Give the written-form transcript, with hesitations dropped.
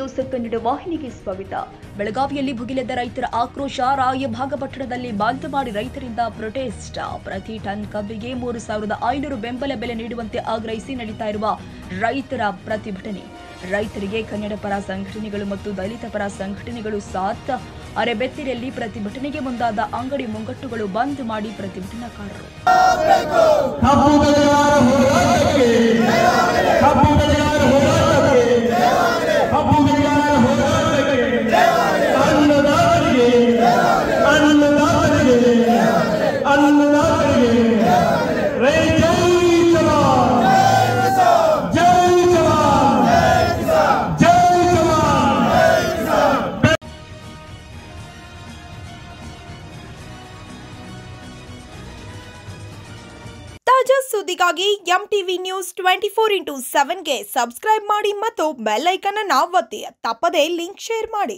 News Kannada ವಾಹಿನಿಗೆ ಸ್ವಾಗತ. ಬೆಳಗಾವಿಯಲ್ಲಿ ಭುಗಿಲೆದ್ದ ರೈತರ ಆಕ್ರೋಶ. ರಾಯಭಾಗ ಪಟ್ಟಣದಲ್ಲಿ ಬಂದ್ ಮಾಡಿ ರೈತರಿಂದ ಪ್ರೊಟೆಸ್ಟ್. ಪ್ರತಿ ಟನ್ ಕಬ್ಬಿಗೆ 3,500 ಬೆಂಬಲ ಬೆಲೆ ನೀಡುವಂತೆ ಆಗ್ರಹಿಸಿ ನಡೀತಾ ಇರುವ ರೈತರ ಪ್ರತಿಭಟನೆ. ರೈತರಿಗೆ ಕನ್ನಡ ಪರ ಸಂಘಟನೆಗಳು ಮತ್ತು ದಲಿತ ಪರ ಸಂಘಟನೆಗಳು ಸಾಥ್. ಅರೆಬೆತ್ತರೆಯಲ್ಲಿ ಪ್ರತಿಭಟನೆಗೆ ಮುಂದಾದ ಅಂಗಡಿ ಮುಂಗಟ್ಟುಗಳು ಬಂದ್ ಮಾಡಿ ಪ್ರತಿಭಟನಾಕಾರರು ತಾಜಾ ಸುದ್ದಿಗಾಗಿ ಎಂಟಿವಿ ನ್ಯೂಸ್ 24x7 ಗೆ ಸಬ್ಸ್ಕ್ರೈಬ್ ಮಾಡಿ ಮತ್ತು ಬೆಲ್ ಐಕಾನ್ ಅನ್ನು ಒತ್ತಿ. ತಪ್ಪದೇ ಲಿಂಕ್ ಶೇರ್ ಮಾಡಿ.